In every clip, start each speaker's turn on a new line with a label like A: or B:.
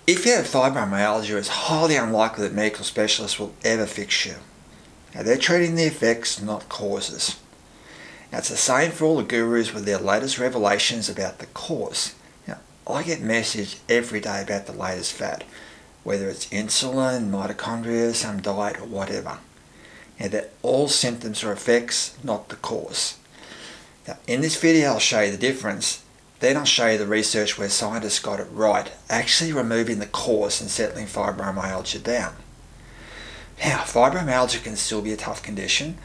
A: If you have fibromyalgia, it's highly unlikely that medical specialists will ever fix you. Now, they're treating the effects, not causes. Now, it's the same for all the gurus with their latest revelations about the cause. Now, I get messages every day about the latest fad, whether it's insulin, mitochondria, some diet or whatever. Now, they're all symptoms or effects, not the cause. Now, in this video I'll show you the difference. Then I'll show you the research where scientists got it right, actually removing the cause and settling fibromyalgia down. Now, fibromyalgia can still be a tough condition,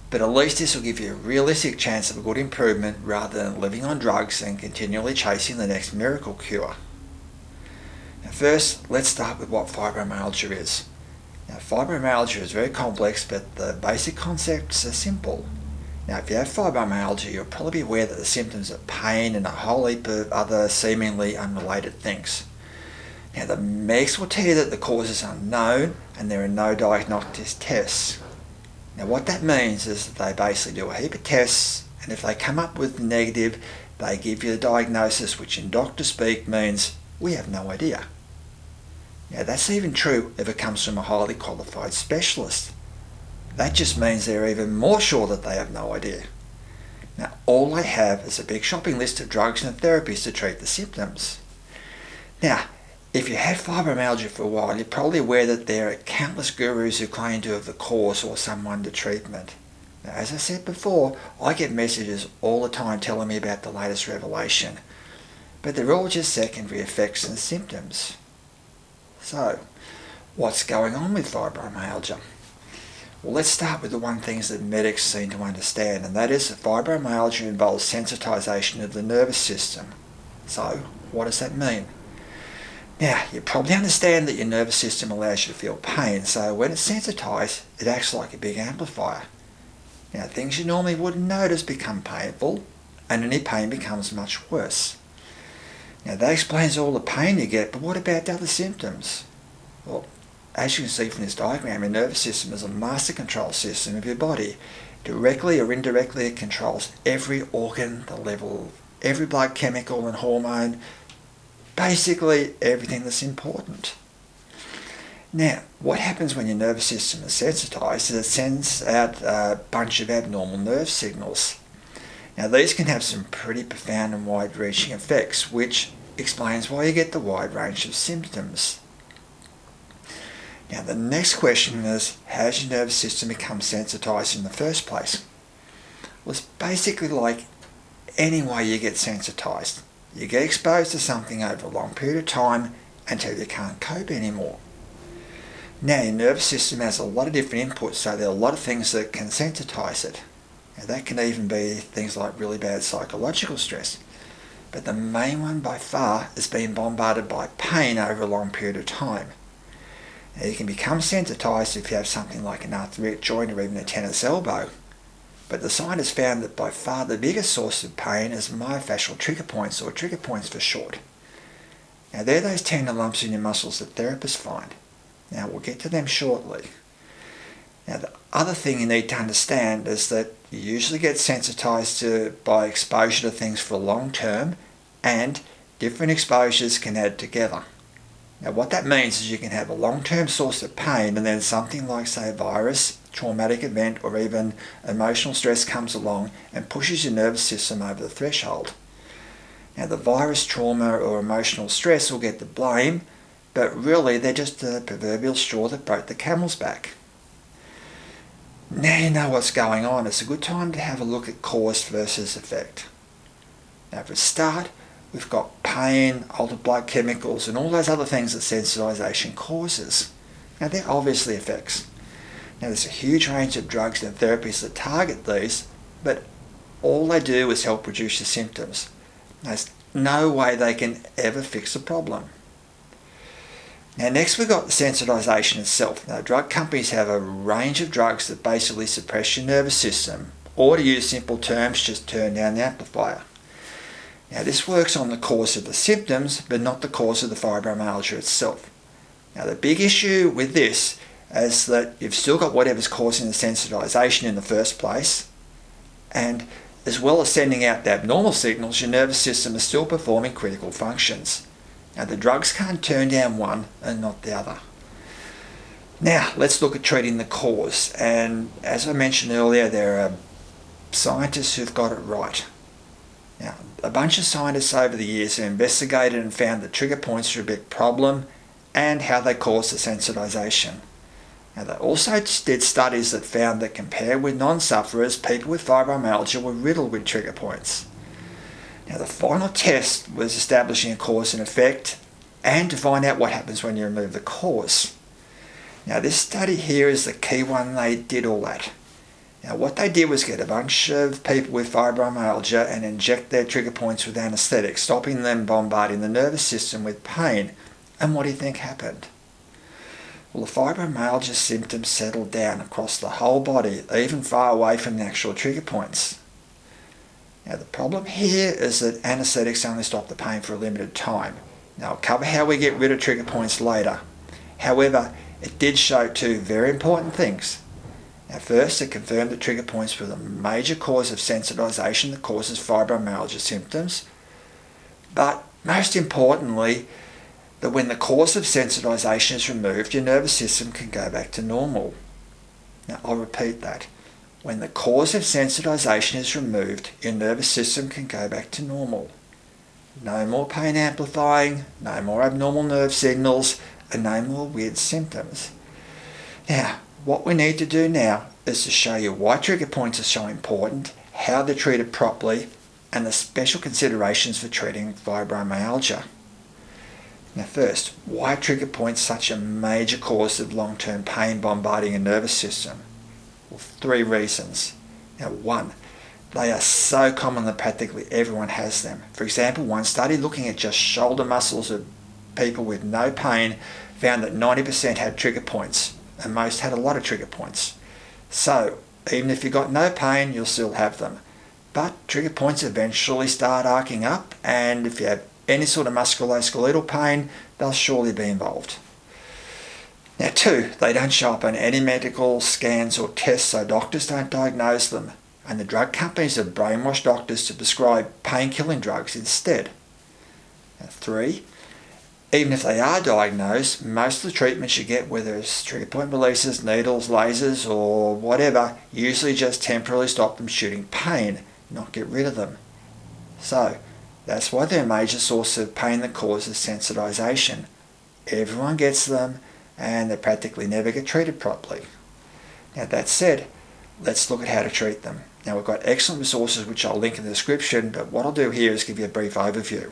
A: but at least this will give you a realistic chance of a good improvement rather than living on drugs and continually chasing the next miracle cure. Now first, let's start with what fibromyalgia is. Now, fibromyalgia is very complex, but the basic concepts are simple. Now, if you have fibromyalgia, you'll probably be aware that the symptoms are pain and a whole heap of other seemingly unrelated things. Now, the medics will tell you that the cause is unknown and there are no diagnostic tests. Now, what that means is that they basically do a heap of tests, and if they come up with negative, they give you the diagnosis, which in doctor speak means we have no idea. Now, that's even true if it comes from a highly qualified specialist. That just means they're even more sure that they have no idea. Now, all they have is a big shopping list of drugs and therapies to treat the symptoms. Now, if you have fibromyalgia for a while, you're probably aware that there are countless gurus who claim to have the cause or someone to treatment. Now, as I said before, I get messages all the time telling me about the latest revelation, but they're all just secondary effects and symptoms. So, what's going on with fibromyalgia? Well, let's start with the one thing that medics seem to understand, and that is that fibromyalgia involves sensitization of the nervous system. So, what does that mean? Now, you probably understand that your nervous system allows you to feel pain, so when it's sensitized, it acts like a big amplifier. Now, things you normally wouldn't notice become painful, and any pain becomes much worse. Now, that explains all the pain you get, but what about the other symptoms? Well, as you can see from this diagram, your nervous system is a master control system of your body. Directly or indirectly, it controls every organ, the level of every blood chemical and hormone, basically everything that's important. Now, what happens when your nervous system is sensitized is it sends out a bunch of abnormal nerve signals. Now, these can have some pretty profound and wide-reaching effects, which explains why you get the wide range of symptoms. Now, the next question is, how does your nervous system become sensitized in the first place? Well, it's basically like any way you get sensitized. You get exposed to something over a long period of time until you can't cope anymore. Now, your nervous system has a lot of different inputs, so there are a lot of things that can sensitize it. Now, that can even be things like really bad psychological stress. But the main one by far is being bombarded by pain over a long period of time. Now, you can become sensitized if you have something like an arthritic joint or even a tennis elbow. But the scientists found that by far the biggest source of pain is myofascial trigger points, or trigger points for short. Now, they're those tender lumps in your muscles that therapists find. Now, we'll get to them shortly. Now, the other thing you need to understand is that you usually get sensitized by exposure to things for long term, and different exposures can add together. Now, what that means is you can have a long-term source of pain, and then something like, say, a virus, traumatic event, or even emotional stress comes along and pushes your nervous system over the threshold. Now, the virus, trauma, or emotional stress will get the blame, but really they're just the proverbial straw that broke the camel's back. Now you know what's going on. It's a good time to have a look at cause versus effect. Now, for a start, we've got pain, altered blood chemicals, and all those other things that sensitization causes. Now, they're obviously effects. Now, there's a huge range of drugs and therapies that target these, but all they do is help reduce the symptoms. There's no way they can ever fix the problem. Now, next we've got the sensitization itself. Now, drug companies have a range of drugs that basically suppress your nervous system, or to use simple terms, just turn down the amplifier. Now, this works on the cause of the symptoms, but not the cause of the fibromyalgia itself. Now, the big issue with this is that you've still got whatever's causing the sensitization in the first place, and as well as sending out the abnormal signals, your nervous system is still performing critical functions. Now, the drugs can't turn down one and not the other. Now, let's look at treating the cause. And as I mentioned earlier, there are scientists who've got it right. Now, a bunch of scientists over the years have investigated and found that trigger points are a big problem and how they cause the sensitization. Now, they also did studies that found that compared with non-sufferers, people with fibromyalgia were riddled with trigger points. Now, the final test was establishing a cause and effect and to find out what happens when you remove the cause. Now, this study here is the key one. They did all that. Now, what they did was get a bunch of people with fibromyalgia and inject their trigger points with anaesthetic, stopping them bombarding the nervous system with pain. And what do you think happened? Well, the fibromyalgia symptoms settled down across the whole body, even far away from the actual trigger points. Now, the problem here is that anaesthetics only stop the pain for a limited time. Now, I'll cover how we get rid of trigger points later. However, it did show two very important things. Now, first, it confirmed that trigger points were the major cause of sensitization that causes fibromyalgia symptoms. But most importantly, that when the cause of sensitization is removed, your nervous system can go back to normal. Now, I'll repeat that. When the cause of sensitization is removed, your nervous system can go back to normal. No more pain amplifying, no more abnormal nerve signals, and no more weird symptoms. Now, what we need to do now is to show you why trigger points are so important, how they're treated properly, and the special considerations for treating fibromyalgia. Now, first, why are trigger points such a major cause of long-term pain bombarding a nervous system? Well, 3 reasons. Now, 1, they are so common that practically everyone has them. For example, one study looking at just shoulder muscles of people with no pain found that 90% had trigger points, and most had a lot of trigger points. So, even if you've got no pain, you'll still have them. But trigger points eventually start arcing up, and if you have any sort of musculoskeletal pain, they'll surely be involved. Now, 2, they don't show up on any medical scans or tests, so doctors don't diagnose them, and the drug companies have brainwashed doctors to prescribe pain-killing drugs instead. Now, 3, even if they are diagnosed, most of the treatments you get, whether it's trigger point releases, needles, lasers, or whatever, usually just temporarily stop them shooting pain, not get rid of them. So, that's why they're a major source of pain that causes sensitization. Everyone gets them, and they practically never get treated properly. Now, that said, let's look at how to treat them. Now, we've got excellent resources which I'll link in the description, but what I'll do here is give you a brief overview.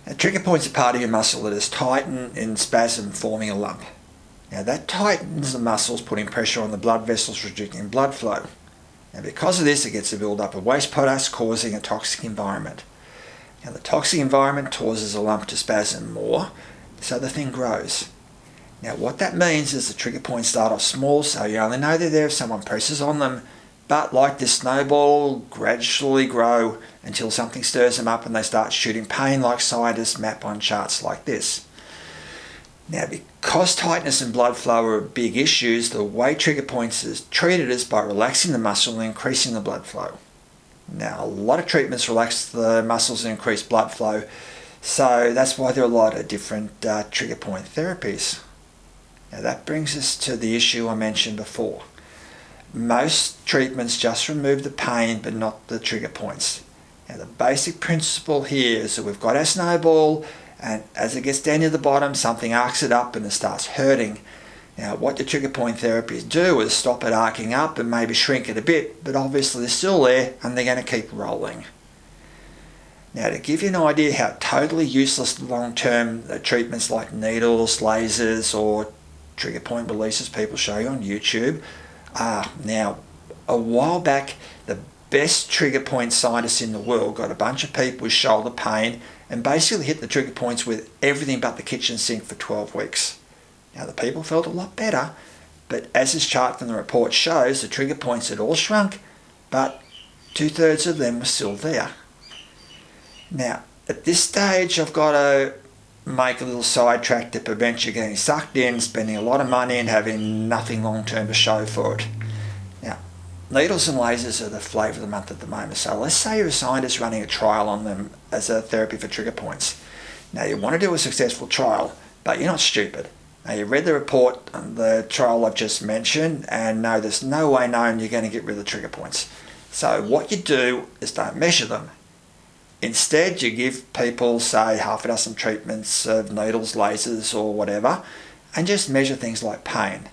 A: Now, trigger points are part of your muscle that is tightened in spasm, forming a lump. Now, that tightens the muscles, putting pressure on the blood vessels, restricting blood flow. And because of this, it gets a build-up of waste products, causing a toxic environment. Now, the toxic environment causes a lump to spasm more, so the thing grows. Now, what that means is the trigger points start off small, so you only know they're there if someone presses on them, but like this snowball, gradually grow until something stirs them up and they start shooting pain like scientists map on charts like this. Now, because tightness and blood flow are big issues, the way trigger points is treated is by relaxing the muscle and increasing the blood flow. Now, a lot of treatments relax the muscles and increase blood flow, so that's why there are a lot of different trigger point therapies. Now, that brings us to the issue I mentioned before. Most treatments just remove the pain but not the trigger points. Now, the basic principle here is that we've got our snowball, and as it gets down to the bottom, something arcs it up and it starts hurting. Now, what the trigger point therapies do is stop it arcing up and maybe shrink it a bit, but obviously they're still there and they're going to keep rolling. Now, to give you an idea how totally useless long-term treatments like needles, lasers, or trigger point releases people show you on YouTube are. Now, a while back, the best trigger point scientists in the world got a bunch of people with shoulder pain and basically hit the trigger points with everything but the kitchen sink for 12 weeks. Now, the people felt a lot better, but as this chart from the report shows, the trigger points had all shrunk, but 2/3 of them were still there. Now, at this stage, I've got to make a little sidetrack to prevent you getting sucked in, spending a lot of money and having nothing long-term to show for it. Now, needles and lasers are the flavour of the month at the moment, so let's say you're a scientist running a trial on them as a therapy for trigger points. Now you want to do a successful trial, but you're not stupid. Now you read the report on the trial I've just mentioned and know there's no way known you're going to get rid of the trigger points. So what you do is don't measure them. Instead, you give people, say, half a dozen treatments of needles, lasers or whatever, and just measure things like pain.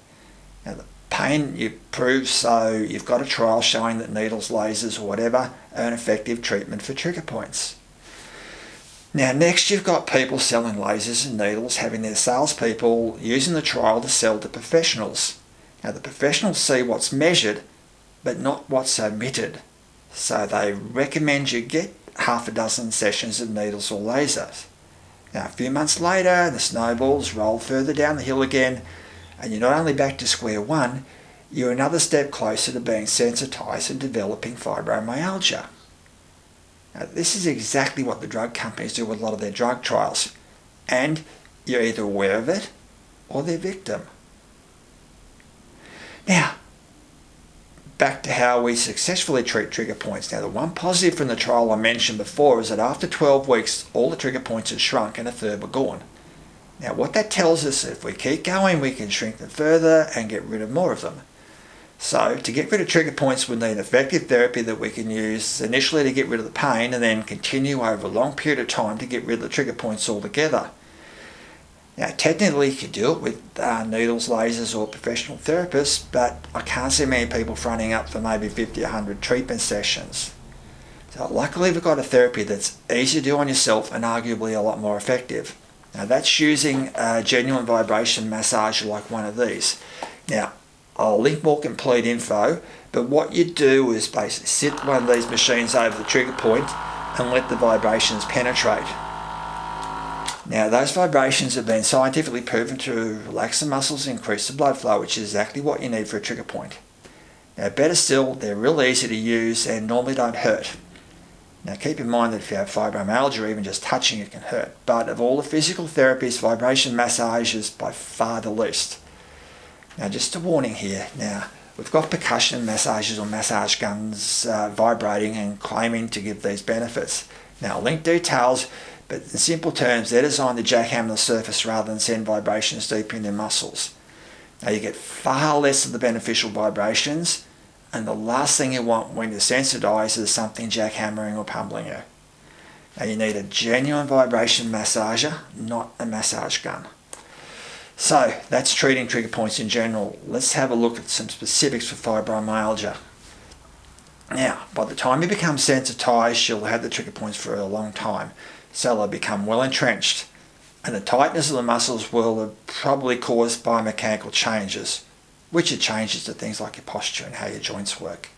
A: Now the pain you prove, so you've got a trial showing that needles, lasers or whatever are an effective treatment for trigger points. Now next you've got people selling lasers and needles, having their salespeople using the trial to sell to professionals. Now the professionals see what's measured, but not what's omitted. So they recommend you get half a dozen sessions of needles or lasers. Now a few months later, the snowballs roll further down the hill again, and you're not only back to square one, you're another step closer to being sensitised and developing fibromyalgia. Now, this is exactly what the drug companies do with a lot of their drug trials, and you're either aware of it or they're victim. Now, back to how we successfully treat trigger points. Now, the one positive from the trial I mentioned before is that after 12 weeks, all the trigger points had shrunk and a third were gone. Now, what that tells us, if we keep going, we can shrink them further and get rid of more of them. So, to get rid of trigger points, we need effective therapy that we can use initially to get rid of the pain and then continue over a long period of time to get rid of the trigger points altogether. Now, technically you could do it with needles, lasers or professional therapists, but I can't see many people fronting up for maybe 50 or 100 treatment sessions. So luckily we've got a therapy that's easy to do on yourself and arguably a lot more effective. Now that's using a genuine vibration massager like one of these. Now, I'll link more complete info, but what you do is basically sit one of these machines over the trigger point and let the vibrations penetrate. Now those vibrations have been scientifically proven to relax the muscles and increase the blood flow, which is exactly what you need for a trigger point. Now better still, they're real easy to use and normally don't hurt. Now keep in mind that if you have fibromyalgia, even just touching it can hurt, but of all the physical therapies, vibration massage is by far the least. Now just a warning here, now we've got percussion massages or massage guns vibrating and claiming to give these benefits. Now I'll link details, but in simple terms they're designed to jackhammer the surface rather than send vibrations deep in their muscles. Now you get far less of the beneficial vibrations, and the last thing you want when you're sensitised is something jackhammering or pummeling you. Now you need a genuine vibration massager, not a massage gun. So that's treating trigger points in general. Let's have a look at some specifics for fibromyalgia. Now, by the time you become sensitised, you'll have the trigger points for a long time, so they'll become well entrenched, and the tightness of the muscles will have probably caused biomechanical changes, which are changes to things like your posture and how your joints work.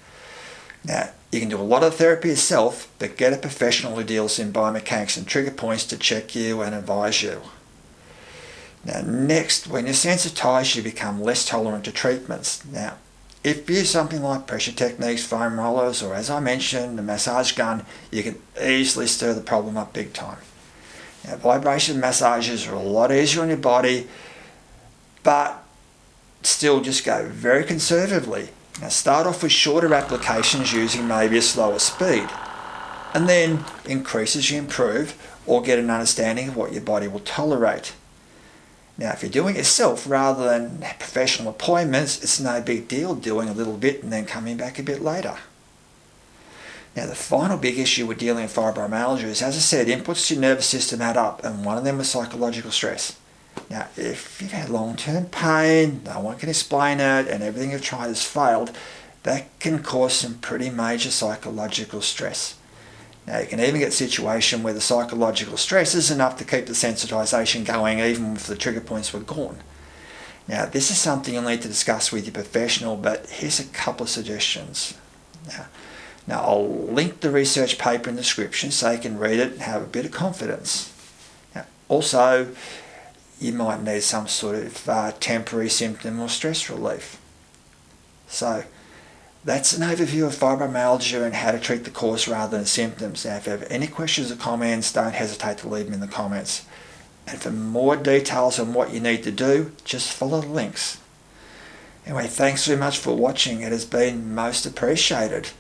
A: Now, you can do a lot of therapy yourself, but get a professional who deals in biomechanics and trigger points to check you and advise you. Now next, when you're sensitised, you become less tolerant to treatments. Now, if you use something like pressure techniques, foam rollers, or as I mentioned, a massage gun, you can easily stir the problem up big time. Now, vibration massages are a lot easier on your body, but still just go very conservatively. Now start off with shorter applications using maybe a slower speed, and then increase as you improve or get an understanding of what your body will tolerate. Now, if you're doing it yourself rather than professional appointments, it's no big deal doing a little bit and then coming back a bit later. Now, the final big issue with dealing with fibromyalgia is, as I said, inputs to your nervous system add up, and one of them is psychological stress. Now, if you've had long-term pain, no one can explain it, and everything you've tried has failed, that can cause some pretty major psychological stress. Now, you can even get a situation where the psychological stress is enough to keep the sensitisation going even if the trigger points were gone. Now, this is something you'll need to discuss with your professional, but here's a couple of suggestions. Now I'll link the research paper in the description so you can read it and have a bit of confidence. Now, also, you might need some sort of temporary symptom or stress relief. So, that's an overview of fibromyalgia and how to treat the cause rather than symptoms. Now, if you have any questions or comments, don't hesitate to leave them in the comments. And for more details on what you need to do, just follow the links. Anyway, thanks very much for watching. It has been most appreciated.